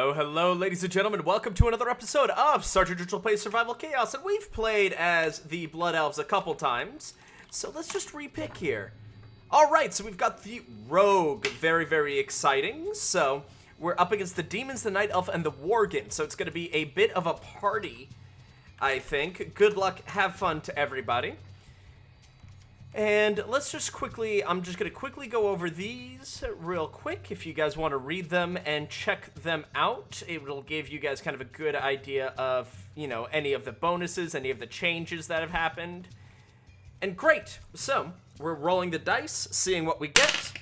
Hello, hello, ladies and gentlemen. Welcome to another episode of Sergeant Digital Plays Survival Chaos. And we've played as the Blood Elves a couple times, so let's just repick here. Alright, so we've got the Rogue. Very, very exciting. So, we're up against the Demons, the Night Elf, and the Worgen. So it's going to be a bit of a party, I think. Good luck, have fun to everybody. And let's just quickly, I'm just going to quickly go over these real quick if you guys want to read them and check them out. It will give you guys kind of a good idea of, you know, any of the bonuses, any of the changes that have happened. And great. So, we're rolling the dice, seeing what we get.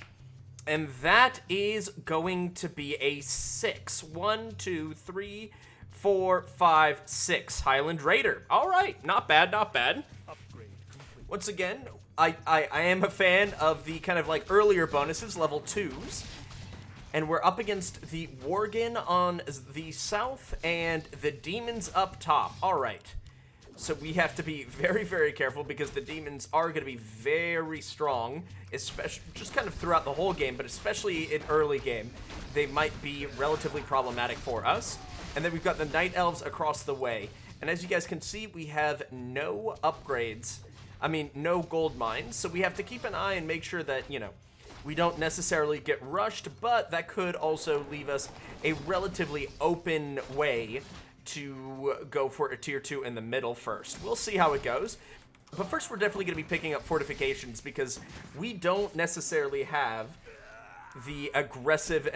And that is going to be a 6. 1, 2, 3, 4, 5, 6. Highland Raider. All right. Not bad, not bad. Once again, I am a fan of the kind of like earlier bonuses, level 2s. And we're up against the Worgen on the south and the Demons up top. All right. So we have to be very, very careful because the Demons are going to be very strong, especially just kind of throughout the whole game, but especially in early game. They might be relatively problematic for us. And then we've got the Night Elves across the way. And as you guys can see, we have no upgrades. I mean, no gold mines, so we have to keep an eye and make sure that, you know, we don't necessarily get rushed, but that could also leave us a relatively open way to go for a tier 2 in the middle first. We'll see how it goes, but first we're definitely going to be picking up fortifications because we don't necessarily have the aggressive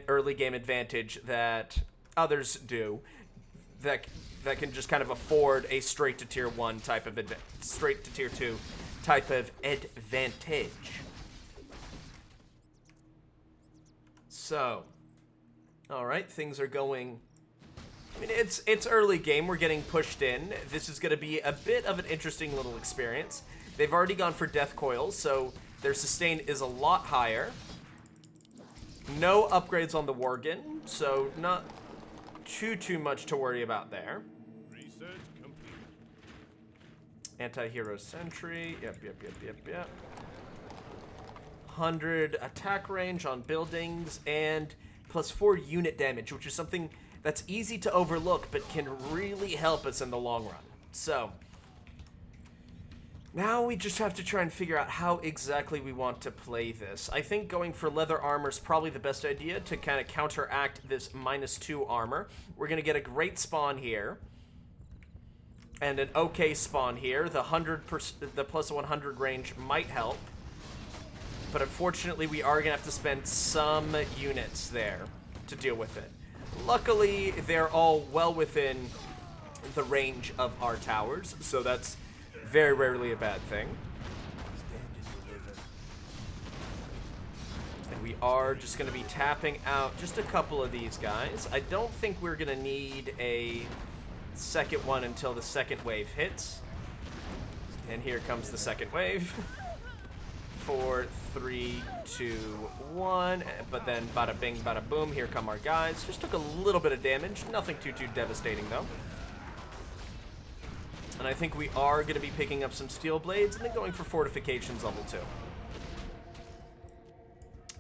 early game advantage that others do that can just kind of afford a straight to tier 1 type of straight to tier 2 type of advantage. So, all right, things are going. I mean, it's early game. We're getting pushed in. This is going to be a bit of an interesting little experience. They've already gone for death coils, so their sustain is a lot higher. No upgrades on the Worgen, so not too much to worry about there. Research complete. Anti-hero sentry. Yep. 100 attack range on buildings and plus 4 unit damage, which is something that's easy to overlook but can really help us in the long run. So now we just have to try and figure out how exactly we want to play this. I think going for leather armor is probably the best idea to kind of counteract this -2 armor. We're going to get a great spawn here. And an okay spawn here. The plus 100 range might help. But unfortunately, we are going to have to spend some units there to deal with it. Luckily, they're all well within the range of our towers, so that's very rarely a bad thing. And we are just going to be tapping out just a couple of these guys. I don't think we're going to need a second one until the second wave hits. And here comes the second wave. 4, 3, 2, 1. But then bada bing, bada boom. Here come our guys. Just took a little bit of damage. Nothing too devastating, though. And I think we are going to be picking up some steel blades and then going for fortifications level 2.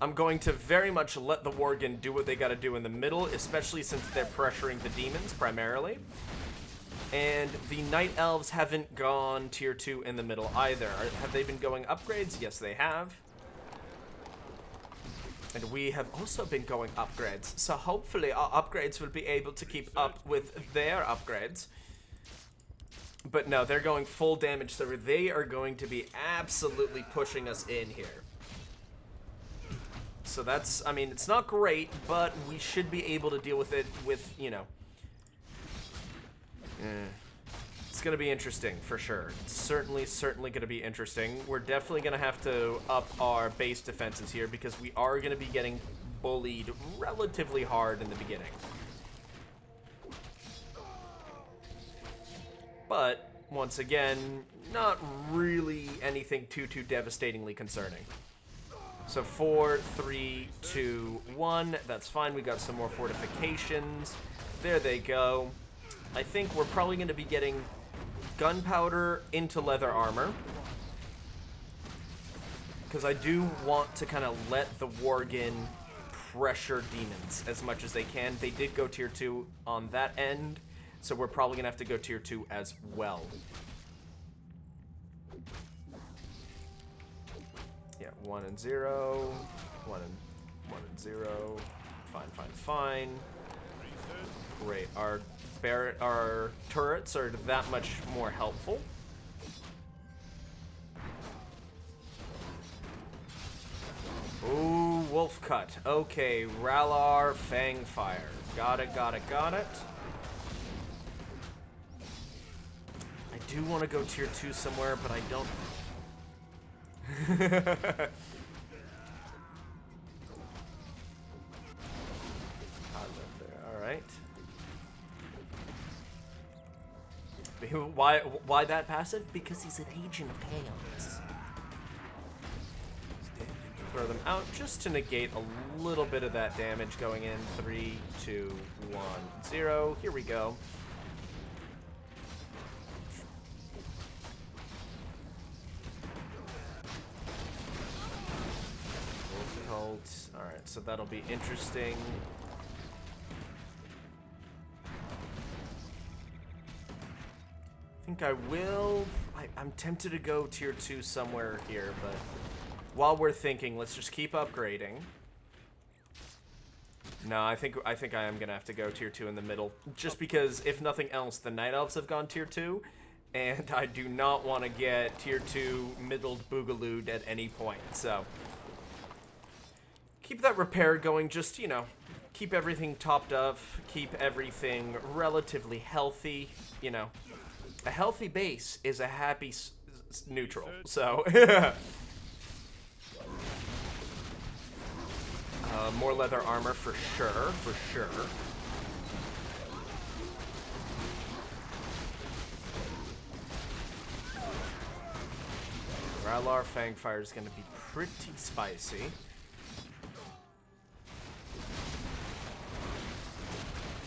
I'm going to very much let the Worgen do what they got to do in the middle, especially since they're pressuring the Demons primarily. And the Night Elves haven't gone tier 2 in the middle either. Have they been going upgrades? Yes, they have. And we have also been going upgrades. So hopefully our upgrades will be able to keep up with their upgrades. But no, they're going full damage, so they are going to be absolutely pushing us in here. So that's, I mean, it's not great, but we should be able to deal with it with, you know. It's going to be interesting, for sure. It's certainly going to be interesting. We're definitely going to have to up our base defenses here because we are going to be getting bullied relatively hard in the beginning. But, once again, not really anything too devastatingly concerning. So 4, 3, 2, 1. That's fine. We got some more fortifications. There they go. I think we're probably going to be getting gunpowder into leather armor. Because I do want to kind of let the Worgen pressure demons as much as they can. They did go tier 2 on that end, so we're probably gonna have to go tier 2 as well. Yeah, 1 and 0, 1 and 0. Fine. Great. Our turrets are that much more helpful. Ooh, wolf cut. Okay, Ralar Fangfire. Got it. I do want to go tier 2 somewhere, but I don't. Alright. Why that passive? Because he's an agent of chaos. Throw them out just to negate a little bit of that damage going in. 3, 2, 1, 0. Here we go. Alright, so that'll be interesting. I think I will. I'm tempted to go tier 2 somewhere here, but while we're thinking, let's just keep upgrading. No, I think I am gonna have to go tier 2 in the middle, just because if nothing else, the Night Elves have gone tier 2, and I do not want to get tier 2 middled boogalooed at any point. So keep that repair going. Just, you know, keep everything topped up, keep everything relatively healthy. You know, a healthy base is a happy neutral. So. More leather armor for sure. Ralar Fangfire is going to be pretty spicy.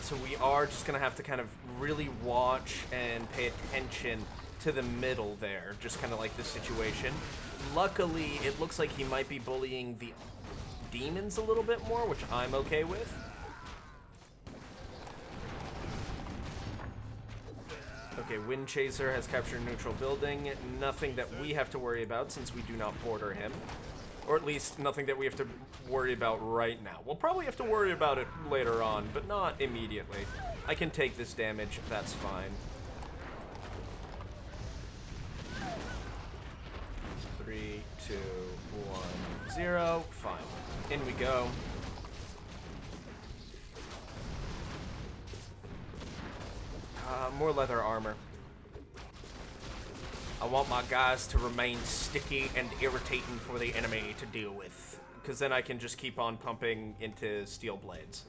So we are just going to have to kind of really watch and pay attention to the middle there, just kind of like this situation. Luckily, it looks like he might be bullying the demons a little bit more, which I'm okay with. Okay, Wind Chaser has captured a neutral building. Nothing that we have to worry about since we do not border him. Or at least nothing that we have to worry about right now. We'll probably have to worry about it later on, but not immediately. I can take this damage, that's fine. 3, 2, 1, 0. Fine. In we go. More leather armor. I want my guys to remain sticky and irritating for the enemy to deal with, because then I can just keep on pumping into steel blades.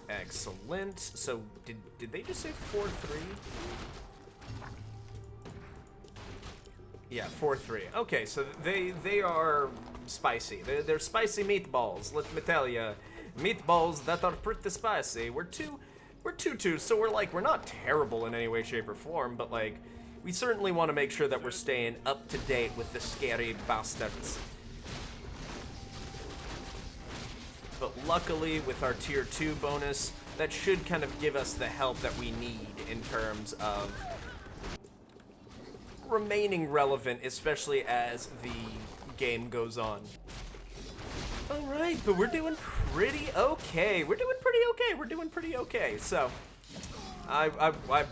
Excellent. So, did they just say 4-3? Yeah, 4-3. Okay, so they are spicy. They're spicy meatballs. Let me tell you, meatballs that are pretty spicy. We're 2-2, so we're not terrible in any way, shape, or form. But like, we certainly want to make sure that we're staying up to date with the scary bastards. But luckily, with our tier 2 bonus, that should kind of give us the help that we need in terms of remaining relevant, especially as the game goes on. Alright, but we're doing pretty okay. We're doing pretty okay. So,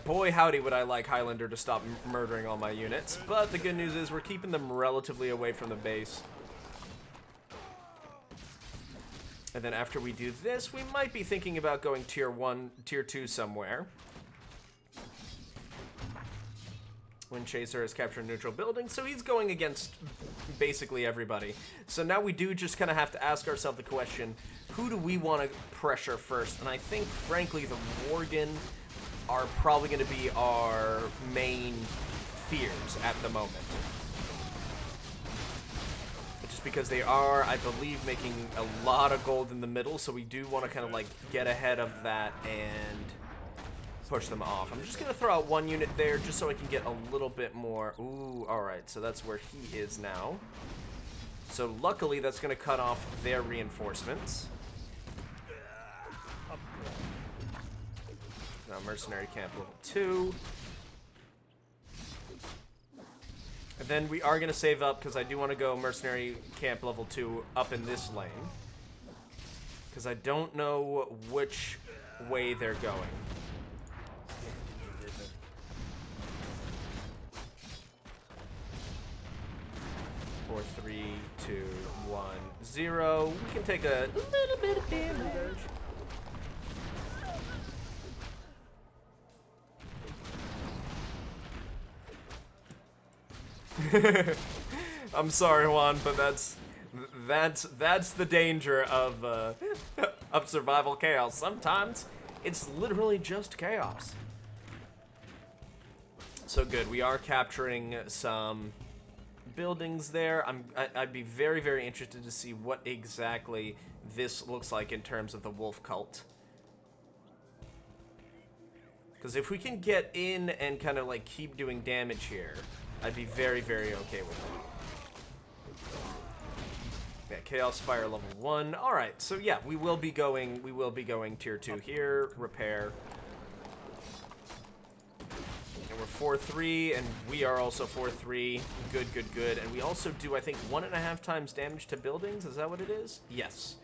boy howdy would I like Highlander to stop murdering all my units. But the good news is we're keeping them relatively away from the base. And then after we do this, we might be thinking about going tier 1, tier 2 somewhere. Wind Chaser has captured a neutral building, so he's going against basically everybody. So now we do just kind of have to ask ourselves the question, who do we want to pressure first? And I think, frankly, the Worgen are probably going to be our main fears at the moment. Just because they are, I believe, making a lot of gold in the middle, so we do want to kind of like get ahead of that and push them off. I'm just going to throw out one unit there just so I can get a little bit more. Ooh, alright, so that's where he is now. So luckily, that's going to cut off their reinforcements. Now, mercenary camp level 2. And then we are going to save up, because I do want to go mercenary camp level 2 up in this lane. Because I don't know which way they're going. 4, 3, 2, 1, 0. We can take a little bit of damage. I'm sorry, Juan, but that's the danger of of survival chaos. Sometimes it's literally just chaos. So good. We are capturing some buildings there. I'd be very, very interested to see what exactly this looks like in terms of the wolf cult. Because if we can get in and kind of like keep doing damage here, I'd be very, very okay with it. Yeah, Chaos Spire level 1. All right, so yeah, we will be going tier 2 here. Repair. And we're 4-3, and we are also 4-3. Good, good, good. And we also do, I think, 1.5 times damage to buildings. Is that what it is? Yes.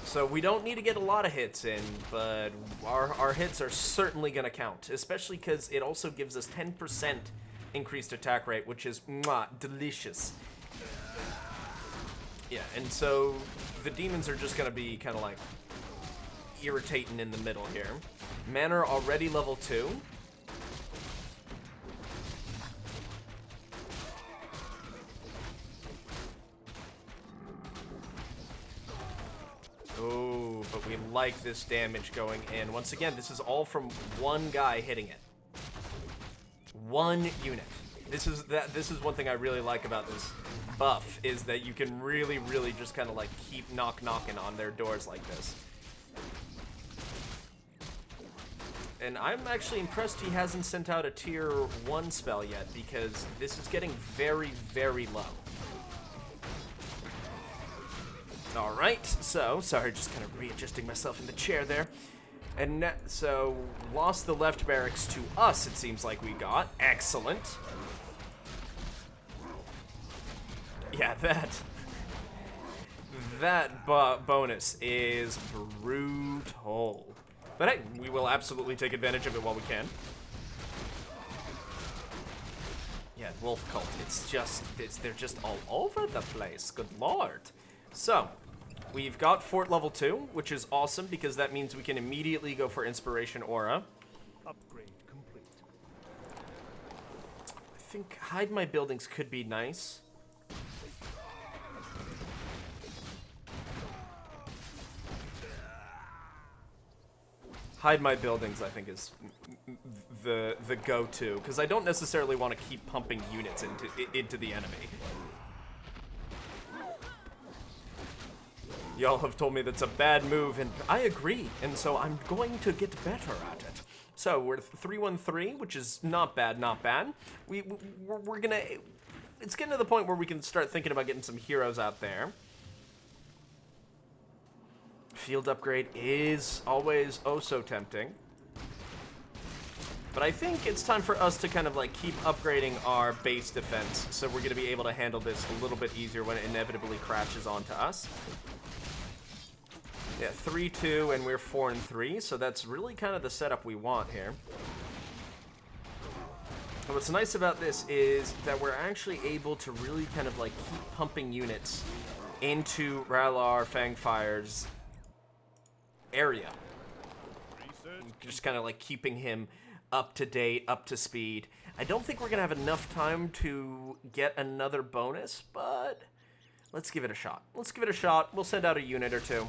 So we don't need to get a lot of hits in, but our hits are certainly going to count, especially because it also gives us 10% increased attack rate, which is delicious. Yeah, and so the demons are just going to be kind of like irritating in the middle here. Manor already level 2. Oh, but we like this damage going in. Once again, this is all from one guy hitting it. One unit. This is one thing I really like about this buff, is that you can really, really just kind of like keep knocking on their doors like this. And I'm actually impressed he hasn't sent out a tier 1 spell yet, because this is getting very, very low. Alright, so, sorry, just kind of readjusting myself in the chair there. And so, lost the left barracks to us, it seems like we got. Excellent. Yeah, that bonus is brutal. But hey, we will absolutely take advantage of it while we can. Yeah, Wolf Cult, they're just all over the place, good lord. So, we've got Fort level 2, which is awesome because that means we can immediately go for Inspiration Aura. Upgrade complete. I think Hide My Buildings could be nice. Hide My Buildings, I think, is the go-to, because I don't necessarily want to keep pumping units into the enemy. Y'all have told me that's a bad move, and I agree, and so I'm going to get better at it. So we're 3-1-3, which is not bad, not bad. We're gonna... It's getting to the point where we can start thinking about getting some heroes out there. Field upgrade is always oh so tempting. But I think it's time for us to kind of like keep upgrading our base defense, so we're going to be able to handle this a little bit easier when it inevitably crashes onto us. Yeah, 3-2, and we're 4-3, so that's really kind of the setup we want here. And what's nice about this is that we're actually able to really kind of like keep pumping units into Ralar Fangfire's area. Just kind of like keeping him up to date, up to speed. I don't think we're going to have enough time to get another bonus, but let's give it a shot. Let's give it a shot. We'll send out a unit or two.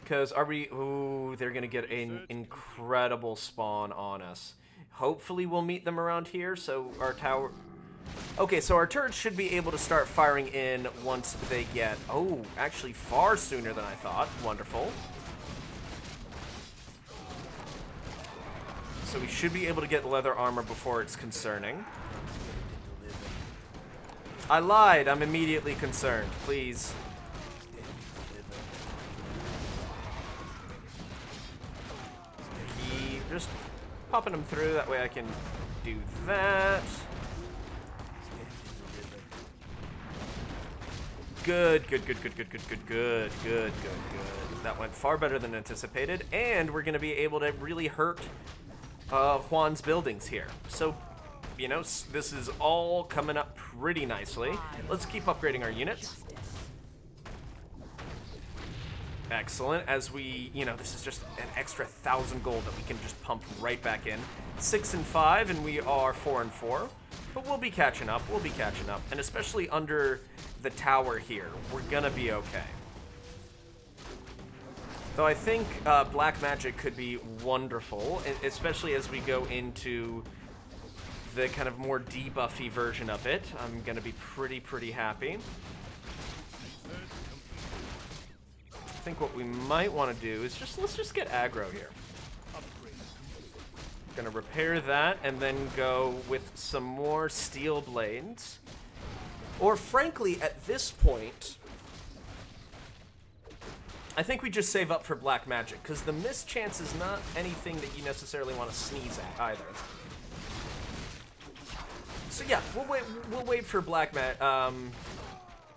Because are we... Ooh, they're going to get an incredible spawn on us. Hopefully we'll meet them around here, so our tower... Okay, so our turrets should be able to start firing in once they get... Oh, actually far sooner than I thought. Wonderful. So we should be able to get leather armor before it's concerning. I lied. I'm immediately concerned. Please. Keep just popping them through. That way I can do that. Good. That went far better than anticipated. And we're going to be able to really hurt Juan's buildings here. So, you know, this is all coming up pretty nicely. Let's keep upgrading our units. Excellent. As we, you know, this is just an extra 1,000 gold that we can just pump right back in. 6 and 5, and we are 4 and 4. But we'll be catching up. And especially under the tower here, we're gonna be okay. Though I think black magic could be wonderful, especially as we go into the kind of more debuffy version of it. I'm gonna be pretty happy. I think what we might want to do is let's just get aggro here. Gonna repair that and then go with some more steel blades. Or frankly, at this point, I think we just save up for black magic, because the miss chance is not anything that you necessarily want to sneeze at either. So yeah, we'll wait for black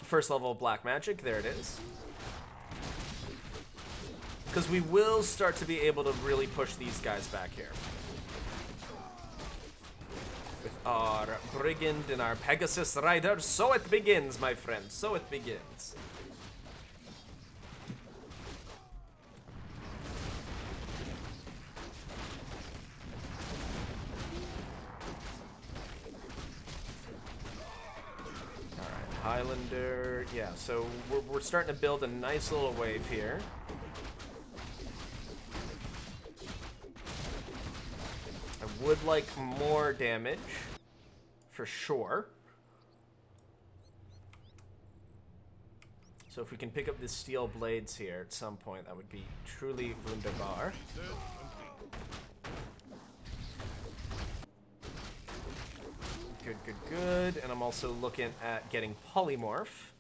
first level of black magic. There it is. Because we will start to be able to really push these guys back here. With our Brigand and our Pegasus Rider, so it begins, my friend, so it begins. Alright, Highlander, yeah, so we're starting to build a nice little wave here. I would like more damage, for sure. So if we can pick up the steel blades here at some point, that would be truly wunderbar. Good. And I'm also looking at getting polymorph.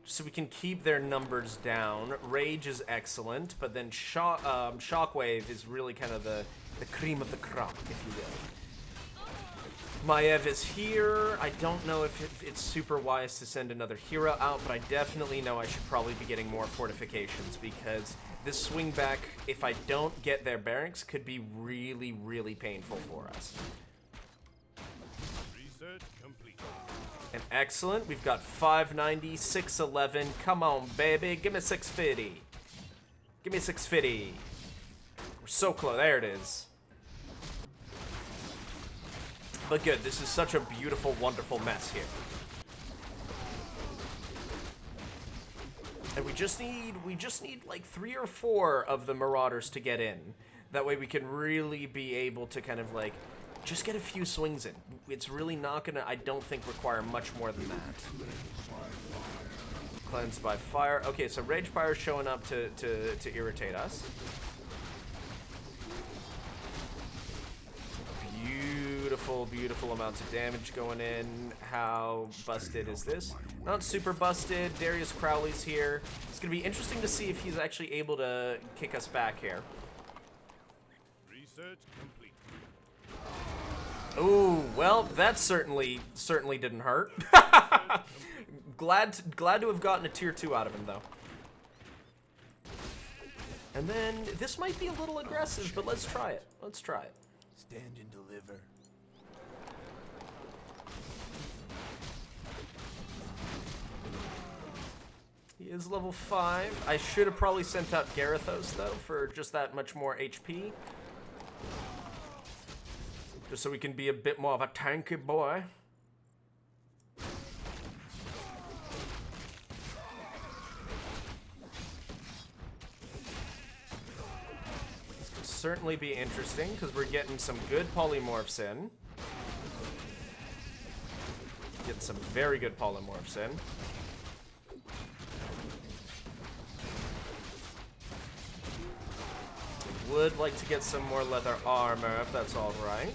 So we can keep their numbers down. Rage is excellent, but then Shockwave is really kind of the cream of the crop, if you will. Maev is here. I don't know if it's super wise to send another hero out, but I definitely know I should probably be getting more fortifications, because this swing back, if I don't get their barracks, could be really painful for us. Research complete. And excellent. We've got 590, 611. Come on, baby. Give me 650. Give me 650. We're so close. There it is. But good. This is such a beautiful, wonderful mess here. And we just need like 3 or 4 of the marauders to get in. That way we can really be able to kind of like just get a few swings in. It's really not gonna, I don't think, require much more than that. Cleansed by fire. Okay, so Rage Fire is showing up to irritate us. Beautiful amounts of damage going in. How busted is this? Not super busted. Darius Crowley's here. It's gonna be interesting to see if he's actually able to kick us back here. Research complete. Ooh, well, that certainly didn't hurt. Glad to have gotten a tier 2 out of him, though. And then this might be a little aggressive, but let's try it. Stand and deliver. He is level 5. I should have probably sent out Garethos, though, for just that much more HP. Just so we can be a bit more of a tanky boy. This could certainly be interesting, because we're getting some good polymorphs in. Getting some very good polymorphs in. Would like to get some more leather armor, if that's all right.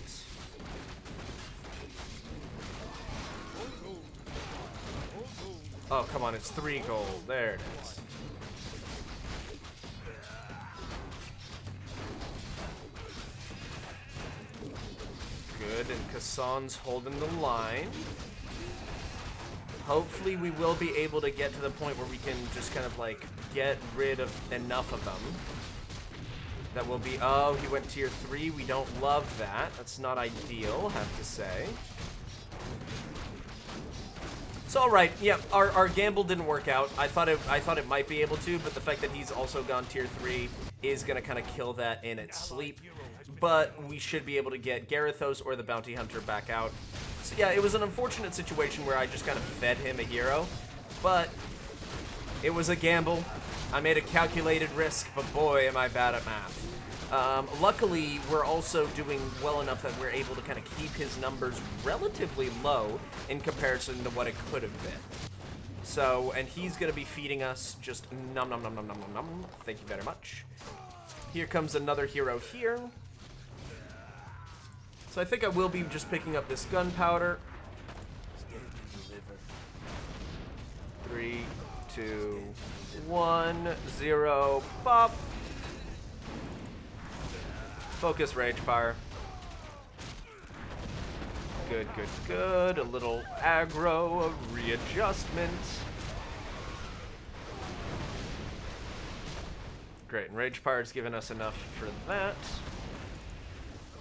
Oh, come on, it's 3 gold. There it is. Good, and Kassan's holding the line. Hopefully we will be able to get to the point where we can just kind of like get rid of enough of them. That will be, oh, he went tier 3. We don't love that. That's not ideal, I have to say. It's all right. Yeah, our gamble didn't work out. I thought it might be able to, but the fact that he's also gone tier 3 is going to kind of kill that in its sleep. But we should be able to get Garithos or the Bounty Hunter back out. So yeah, it was an unfortunate situation where I just kind of fed him a hero, but it was a gamble. I made a calculated risk, but boy, am I bad at math. Luckily, we're also doing well enough that we're able to kind of keep his numbers relatively low in comparison to what it could have been. So, and he's going to be feeding us just nom nom nom nom nom nom nom. Thank you very much. Here comes another hero here. So I think I will be just picking up this gunpowder. 3, 2, 1, 0, pop. Focus rage fire. Good, good, good. A little aggro, a readjustment. Great, and rage fire's given us enough for that.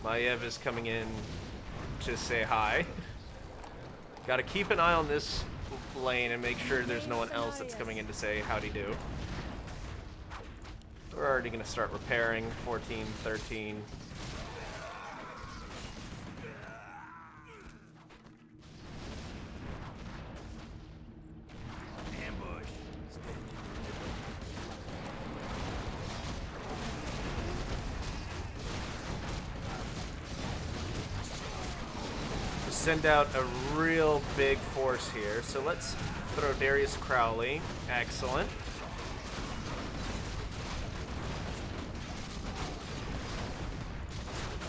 Maiev is coming in to say hi. Gotta keep an eye on this lane and make sure there's no one else that's coming in to say howdy do. We're already gonna start repairing. 14, 13. Send out a real big force here. So let's throw Darius Crowley. Excellent.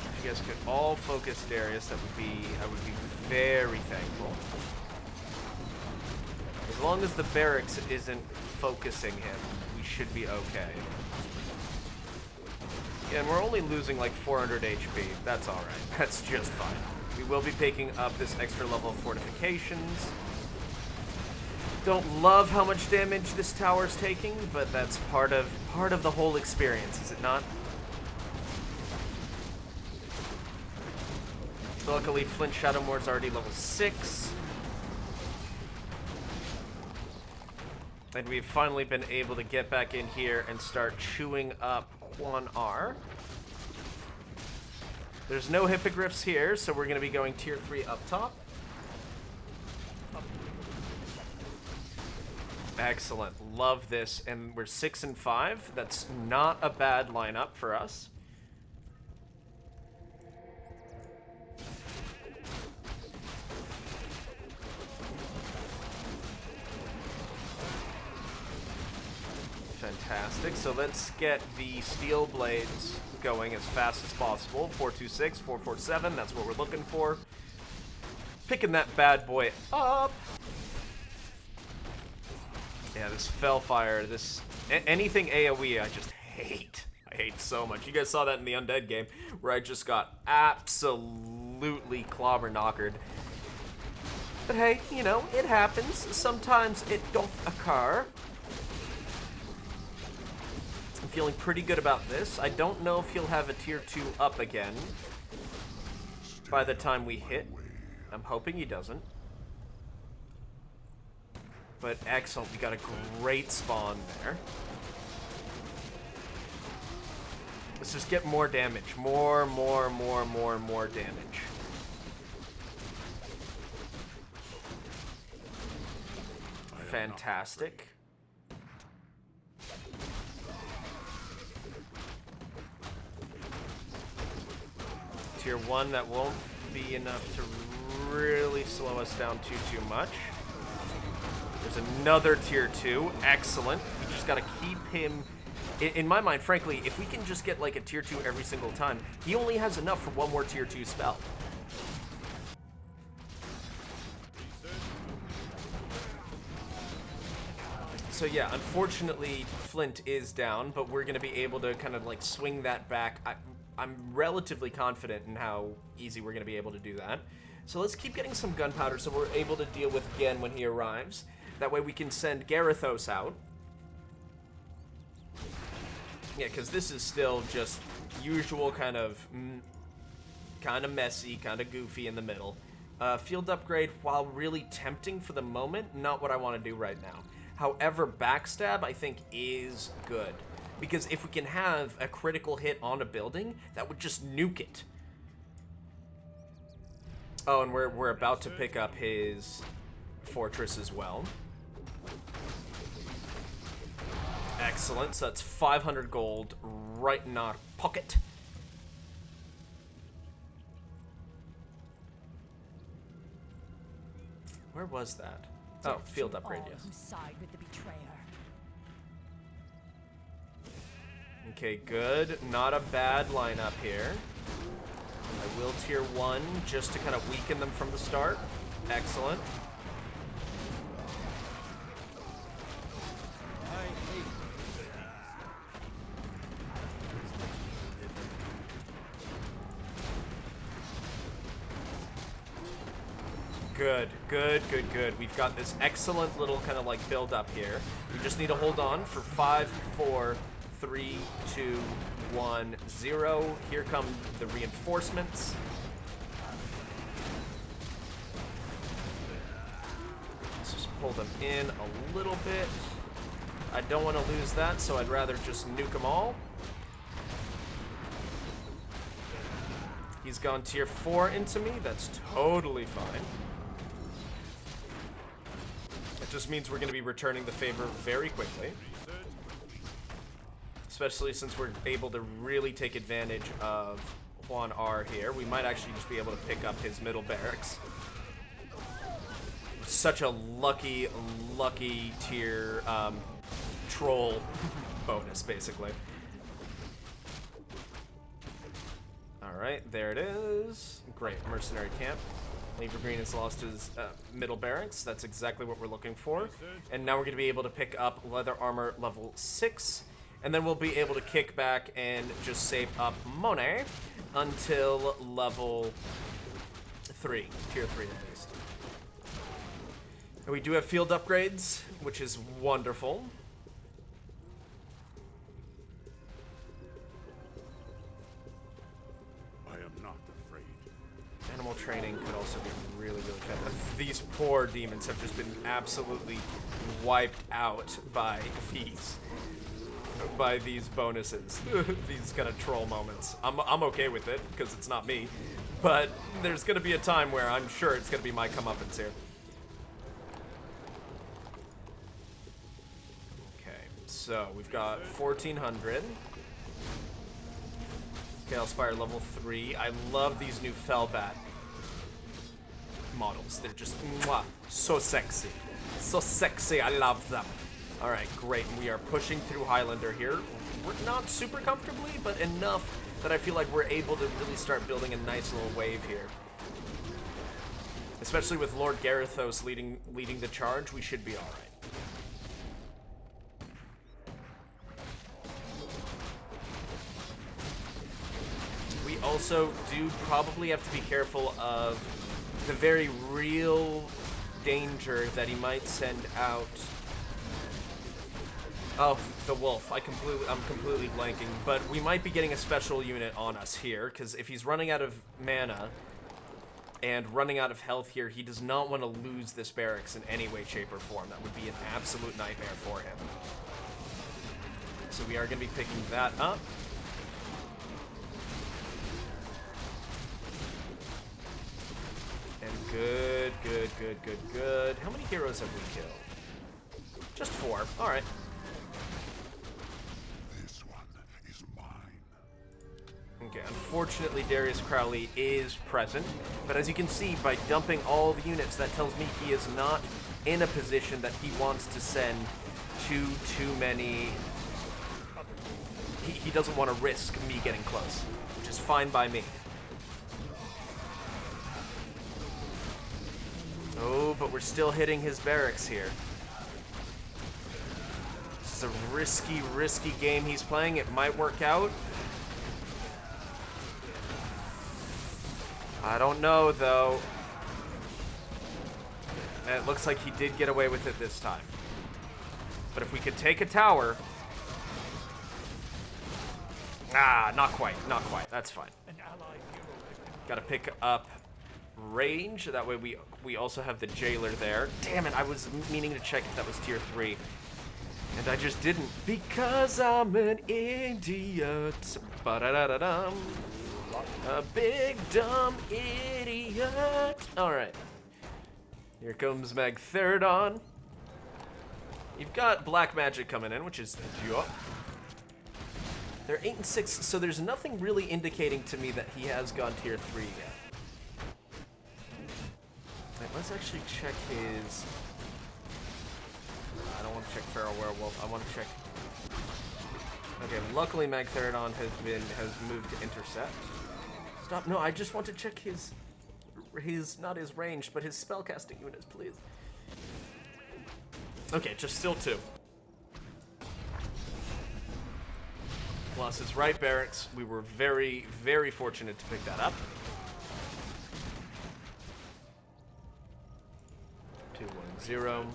If you guys could all focus Darius, I would be very thankful. As long as the barracks isn't focusing him, we should be okay. Yeah, and we're only losing like 400 HP. That's alright. That's just fine. We will be picking up this extra level of fortifications. Don't love how much damage this tower's taking, but that's part of the whole experience, is it not? Luckily, Flint Shadowmore's already level 6. And we've finally been able to get back in here and start chewing up Quan R. There's no hippogriffs here, so we're going to be going tier 3 up top. Excellent. Love this. And we're 6 and 5. That's not a bad lineup for us. Fantastic. So let's get the steel blades going as fast as possible. 426, 447, that's what we're looking for. Picking that bad boy up. Yeah, this Fellfire, this anything AoE I just hate. I hate so much. You guys saw that in the Undead game where I just got absolutely clobber knockered. But hey, you know, it happens. Sometimes it doth occur. I'm feeling pretty good about this. I don't know if he'll have a tier 2 up again by the time we hit. I'm hoping he doesn't. But excellent, we got a great spawn there. Let's just get more damage. More damage. Fantastic. Tier 1, that won't be enough to really slow us down too much. There's another tier 2. Excellent. We just got to keep him... In my mind, frankly, if we can just get like a tier 2 every single time, he only has enough for one more tier 2 spell. So yeah, unfortunately, Flint is down, but we're going to be able to kind of like swing that back. I'm relatively confident in how easy we're going to be able to do that. So let's keep getting some gunpowder so we're able to deal with Gen when he arrives. That way we can send Garithos out. Yeah, because this is still just usual kind of messy, kind of goofy in the middle. Field upgrade, while really tempting for the moment, not what I want to do right now. However, backstab, I think, is good. Because if we can have a critical hit on a building, that would just nuke it. Oh, and we're about to pick up his fortress as well. Excellent, so that's 500 gold right in our pocket. Where was that? Oh, field upgrade, yes. Side with the betrayer. Okay, good. Not a bad lineup here. I will tier 1 just to kind of weaken them from the start. Excellent. Good, good, good, good. We've got this excellent little kind of like build up here. We just need to hold on for 5, 4, 3, 2, 1, 0. Here come the reinforcements. Let's just pull them in a little bit. I don't want to lose that, so I'd rather just nuke them all. He's gone tier 4 into me. That's totally fine. It just means we're going to be returning the favor very quickly. Especially since we're able to really take advantage of Juan R here. We might actually just be able to pick up his middle barracks. Such a lucky tier troll bonus, basically. Alright, there it is. Great, mercenary camp. Lever Green has lost his middle barracks. That's exactly what we're looking for. And now we're going to be able to pick up leather armor level 6. And then we'll be able to kick back and just save up money until level 3, tier 3 at least. And we do have field upgrades, which is wonderful. I am not afraid. Animal training could also be really, really fun. These poor demons have just been absolutely wiped out by these bonuses, these kind of troll moments. I'm okay with it because it's not me, but there's gonna be a time where I'm sure it's gonna be my comeuppance here. Okay, so we've got 1400. Chaos Spire level 3. I love these new Fellbat models. They're just mwah, so sexy. So sexy, I love them. Alright, great. And we are pushing through Highlander here. We're not super comfortably, but enough that I feel like we're able to really start building a nice little wave here. Especially with Lord Garithos leading the charge, we should be alright. We also do probably have to be careful of the very real danger that he might send out. Oh, the wolf. I'm completely blanking, but we might be getting a special unit on us here, because if he's running out of mana and running out of health here, he does not want to lose this barracks in any way, shape, or form. That would be an absolute nightmare for him. So we are going to be picking that up. And good, good, good, good, good. How many heroes have we killed? Just 4. All right. This one is mine. Okay, unfortunately Darius Crowley is present, but as you can see, by dumping all the units, that tells me he is not in a position that he wants to send too many... He doesn't want to risk me getting close, which is fine by me. Oh, but we're still hitting his barracks here. is a risky, risky game he's playing. It might work out. I don't know, though. And it looks like he did get away with it this time. But if we could take a tower... Ah, not quite, not quite. That's fine. Gotta pick up range. That way we also have the jailer there. Damn it, I was meaning to check if that was tier 3. And I just didn't. Because I'm an idiot. Ba-da-da-da-dum. A big dumb idiot. Alright. Here comes Magtheridon. You've got black magic coming in, which is yup. They're 8 and 6, so there's nothing really indicating to me that he has gone tier 3 yet. Right, let's actually check his... I don't want to check Feral Werewolf, I want to check... Okay, luckily Magtheridon has moved to intercept. Stop, no, I just want to check his, not his range, but his spellcasting units, please. Okay, just still 2. Plus his right barracks, we were very, very fortunate to pick that up. 2-1-0.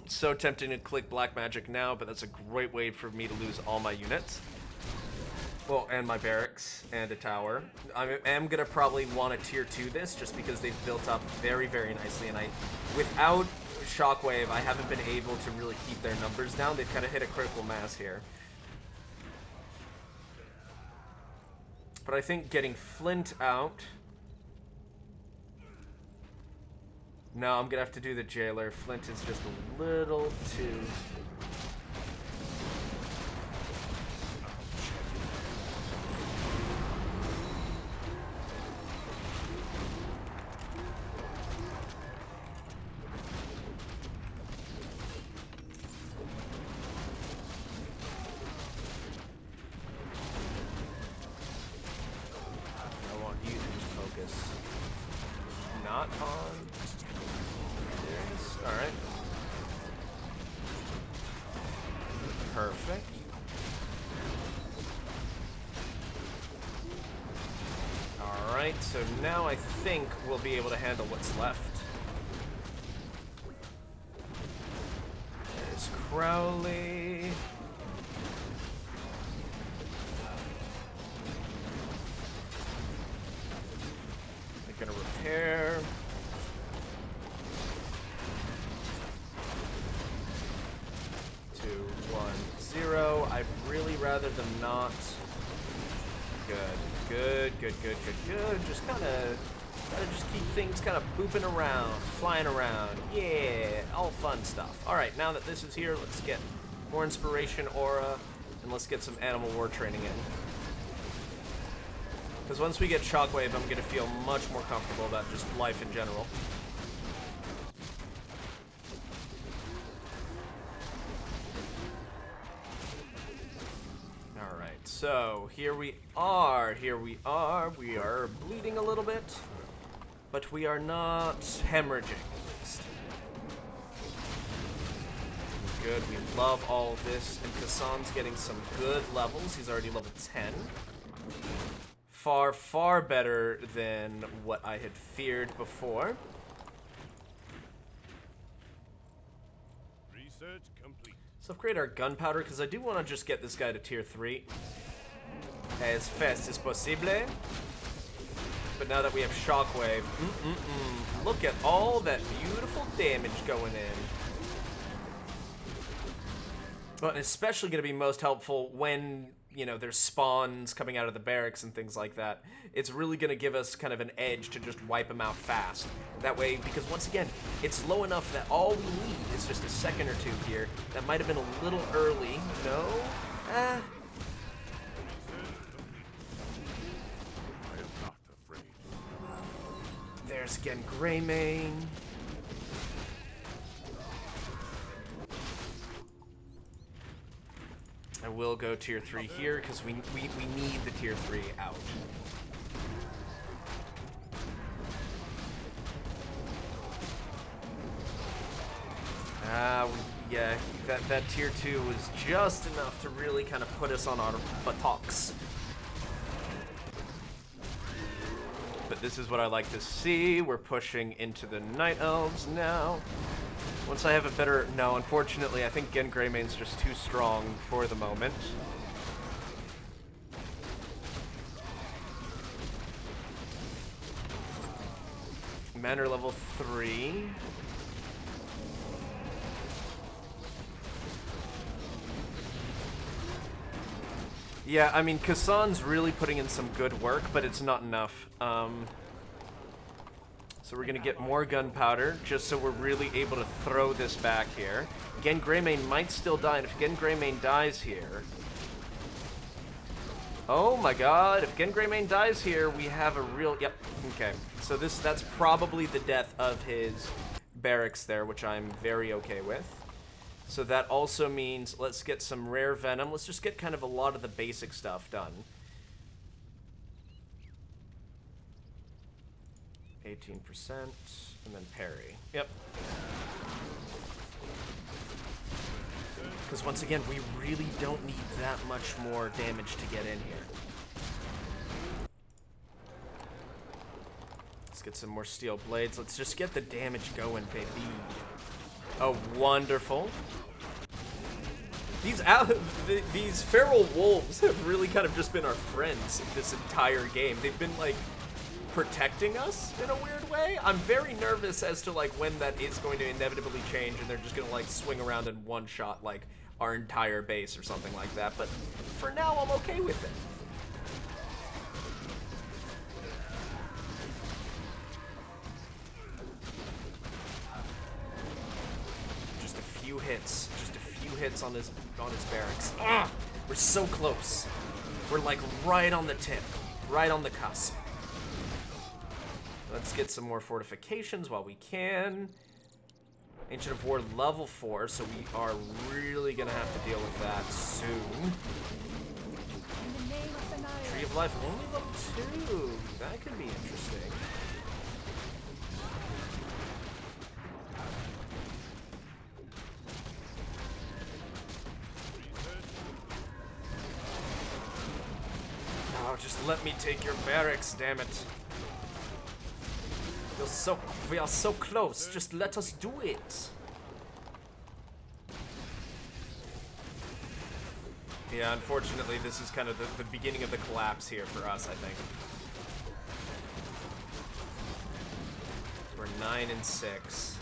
So tempting to click black magic now, but that's a great way for me to lose all my units. Well, and my barracks, and a tower. I am gonna probably want to tier 2 this, just because they've built up very, very nicely, and without Shockwave, I haven't been able to really keep their numbers down. They've kind of hit a critical mass here. But I think getting Flint out... No, I'm gonna have to do the jailer. Flint is just a little too... Not on. Alright. Perfect. Alright, so now I think we'll be able to handle what's left. There's Crowley. They're gonna repair. I'd really rather them not. Good. Just gotta just keep things kind of booping around, flying around. Yeah, all fun stuff. All right, now that this is here, let's get more inspiration aura, and let's get some animal war training in. Because once we get Shockwave, I'm gonna feel much more comfortable about just life in general. So, here we are, we are bleeding a little bit, but we are not hemorrhaging, at least. Good, we love all of this, and Kassan's getting some good levels. He's already level 10. Far, far better than what I had feared before. Research complete. Let's upgrade our gunpowder, because I do want to just get this guy to tier 3. As fast as possible. But now that we have Shockwave, look at all that beautiful damage going in. But especially going to be most helpful when, you know, there's spawns coming out of the barracks and things like that. It's really going to give us kind of an edge to just wipe them out fast. That way, because once again, it's low enough that all we need is just a second or two here. That might have been a little early. No? There's again Greymane. I will go tier 3 here because we need the tier 3 out. Yeah, that tier 2 was just enough to really kind of put us on our buttocks. But this is what I like to see. We're pushing into the Night Elves now. Once I have a better... No, unfortunately, I think Gen Greymane's just too strong for the moment. Manor level 3. Yeah, I mean, Kassan's really putting in some good work, but it's not enough. So we're going to get more gunpowder, just so we're really able to throw this back here. Gen Greymane might still die, and if Gen Greymane dies here... Oh my god, if Gen Greymane dies here, we have a real... Yep, okay. So that's probably the death of his barracks there, which I'm very okay with. So that also means let's get some rare venom. Let's just get kind of a lot of the basic stuff done. 18%, and then parry. Yep. Because once again, we really don't need that much more damage to get in here. Let's get some more steel blades. Let's just get the damage going, baby. Oh, wonderful. These feral wolves have really kind of just been our friends this entire game. They've been, like, protecting us in a weird way. I'm very nervous as to, like, when that is going to inevitably change and they're just going to, like, swing around and one-shot, like, our entire base or something like that. But for now, I'm okay with it. Just a few hits. Just a few hits on his barracks. Ugh! We're so close. We're like right on the tip. Right on the cusp. Let's get some more fortifications while we can. Ancient of War level 4, so we are really gonna have to deal with that soon. Tree of Life only level 2. That could be interesting. Oh, just let me take your barracks, damn it. We are so close. Just let us do it. Yeah, unfortunately, this is kind of the beginning of the collapse here for us, I think. We're 9 and 6.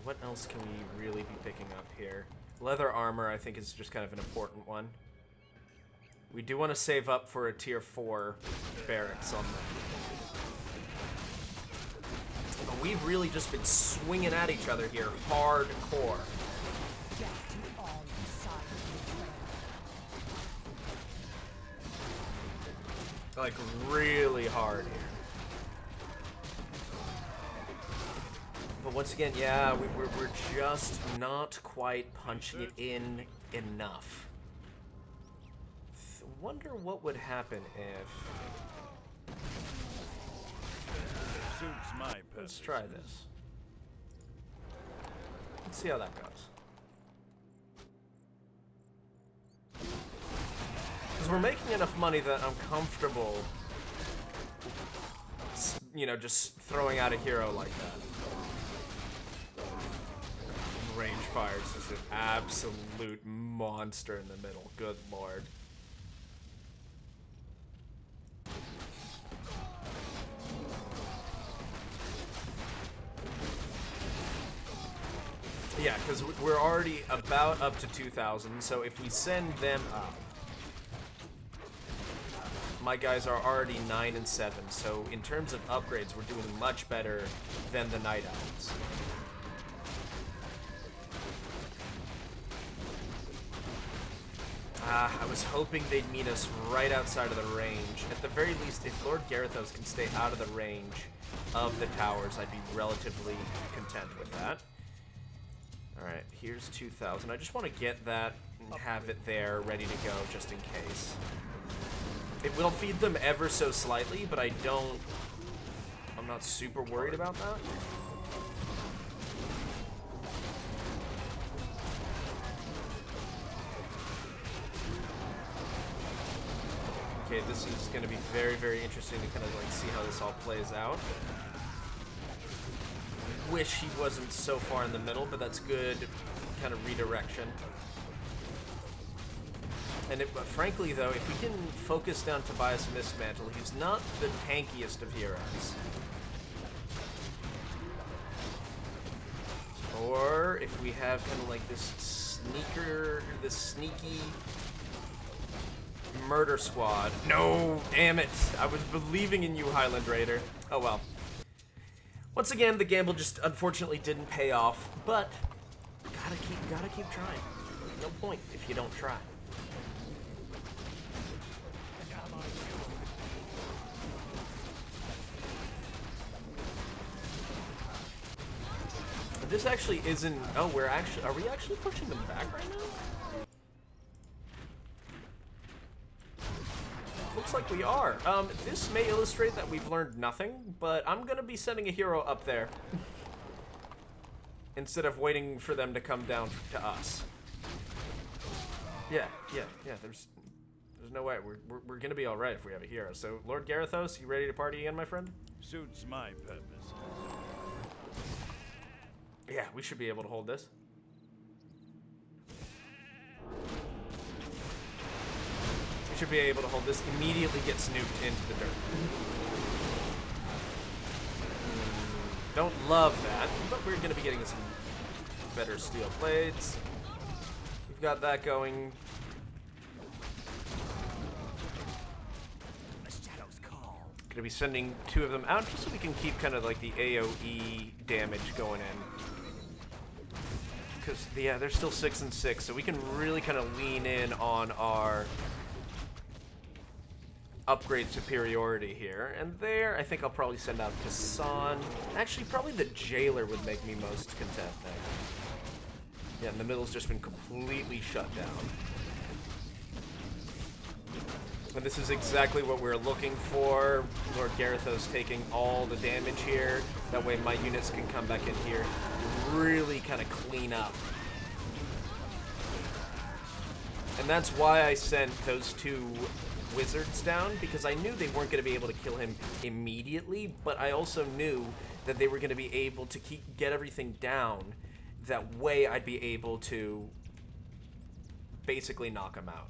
What else can we really be picking up here? Leather armor, I think, is just kind of an important one. We do want to save up for a tier 4 barracks on them. But we've really just been swinging at each other here, hardcore. Like, really hard here. But once again, yeah, we're just not quite punching it in enough. Wonder what would happen if... Suits my purpose. Let's try this. Let's see how that goes. Because we're making enough money that I'm comfortable, you know, just throwing out a hero like that. Range fires is an absolute monster in the middle. Good lord. Yeah, because we're already about up to 2,000, so if we send them up, my guys are already 9 and 7, so in terms of upgrades, we're doing much better than the Night Elves. I was hoping they'd meet us right outside of the range. At the very least, if Lord Garithos can stay out of the range of the towers, I'd be relatively content with that. Alright, here's 2,000. I just want to get that and have it there, ready to go, just in case. It will feed them ever so slightly, but I'm not super worried about that. Okay, this is going to be very, very interesting to kind of like see how this all plays out. Wish he wasn't so far in the middle, but that's good kind of redirection. And frankly, though, if we can focus down Tobias Mistmantle, he's not the tankiest of heroes. Or if we have kind of like this sneaky murder squad. No, damn it! I was believing in you, Highland Raider. Oh well. Once again, the gamble just unfortunately didn't pay off, but gotta keep trying. No point if you don't try. This actually isn't. Oh, are we actually pushing them back right now? Looks like we are. This may illustrate that we've learned nothing, but I'm gonna be sending a hero up there instead of waiting for them to come down to us. Yeah. There's no way. We're gonna be all right if we have a hero. So, Lord Garethos, you ready to party again, my friend? Suits my purpose. Yeah, we should be able to hold this. We should be able to hold this. Immediately get snooped into the dirt. Don't love that, but we're going to be getting some better steel blades. We've got that going. Going to be sending 2 of them out just so we can keep kind of like the AoE damage going in. Because, yeah, they're still 6 and 6, so we can really kind of lean in on our upgrade superiority here. And there, I think I'll probably send out Kassan. Actually, probably the Jailer would make me most content there. Yeah, and the middle's just been completely shut down. And this is exactly what we're looking for. Lord Garethos taking all the damage here. That way my units can come back in here and really kind of clean up. And that's why I sent those 2 wizards down, because I knew they weren't going to be able to kill him immediately, but I also knew that they were going to be able to get everything down. That way I'd be able to basically knock him out.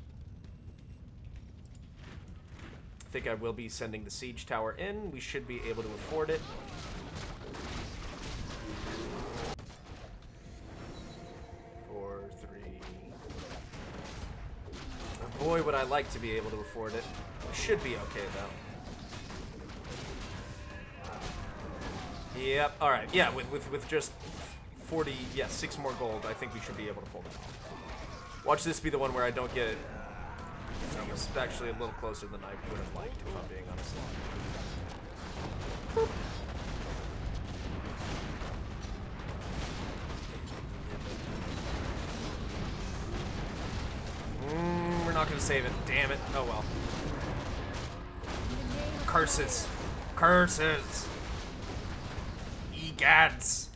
I think I will be sending the siege tower in. We should be able to afford it. Four, 3. Oh boy, would I like to be able to afford it. We should be okay though. Yep. All right. Yeah. With just 40. Yeah, 6 more gold. I think we should be able to pull that off. Watch this be the one where I don't get. That was actually a little closer than I would have liked, if I'm being honest. We're not going to save it. Damn it. Oh well. Curses. Curses. Egads.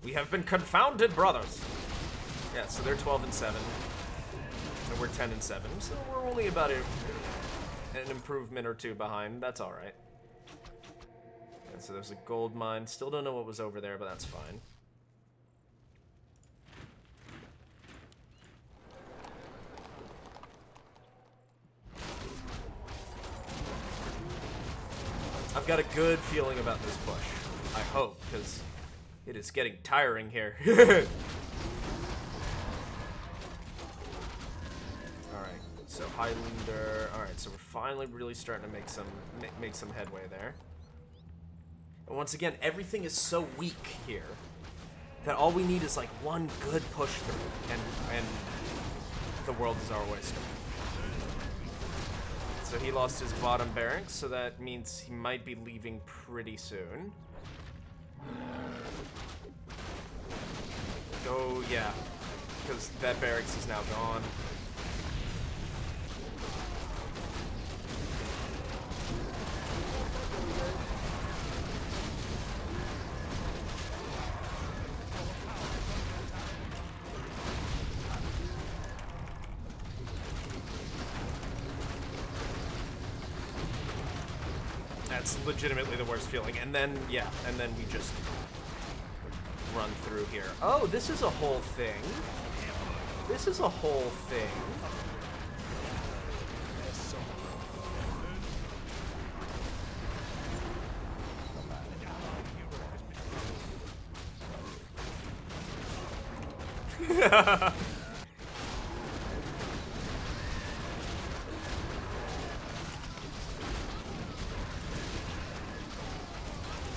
We have been confounded, brothers. Yeah, so they're 12 and 7. And we're 10 and 7, so we're only about an improvement or 2 behind. That's all right. And so there's a gold mine. Still don't know what was over there, but that's fine. I've got a good feeling about this push. I hope, because it is getting tiring here. So Highlander, all right. So we're finally really starting to make some headway there. And once again, everything is so weak here that all we need is like one good push through, and the world is our oyster. So he lost his bottom barracks, so that means he might be leaving pretty soon. Oh yeah, because that barracks is now gone. That's legitimately the worst feeling. And then, yeah, and then we just run through here. Oh, this is a whole thing. This is a whole thing.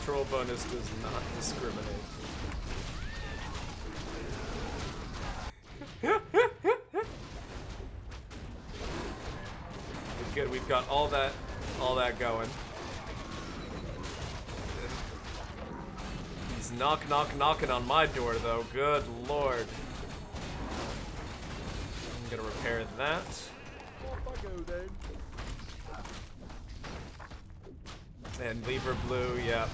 Control bonus does not discriminate. Good, we've got all that going. He's knocking on my door though. Good lord. I'm gonna repair that. Off I go then. And lever blue, yeah.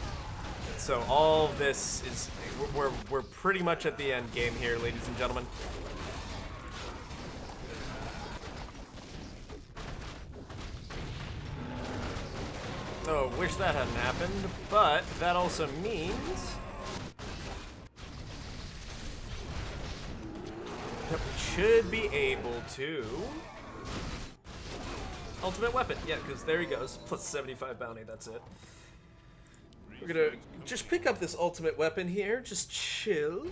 So all this is we're pretty much at the end game here, ladies and gentlemen. Oh, wish that hadn't happened, but that also means that we should be able to ultimate weapon. Yeah, because there he goes. Plus 75 bounty, that's it. We're gonna just pick up this ultimate weapon here. Just chill.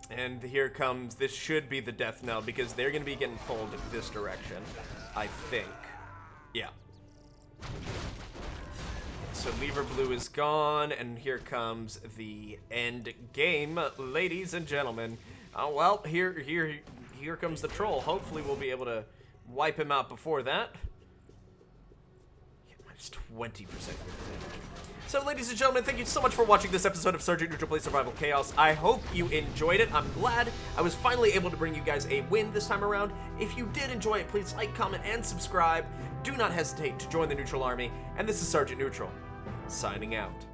And here comes, this should be the death knell because they're gonna be getting pulled this direction, I think. Yeah. So lever blue is gone, and here comes the end game, ladies and gentlemen. Oh well, here comes the troll. Hopefully we'll be able to wipe him out before that. Yeah, minus 20%. So, ladies and gentlemen, thank you so much for watching this episode of Sergeant Neutral Plays Survival Chaos. I hope you enjoyed it. I'm glad I was finally able to bring you guys a win this time around. If you did enjoy it, please like, comment, and subscribe. Do not hesitate to join the Neutral Army. And this is Sergeant Neutral, signing out.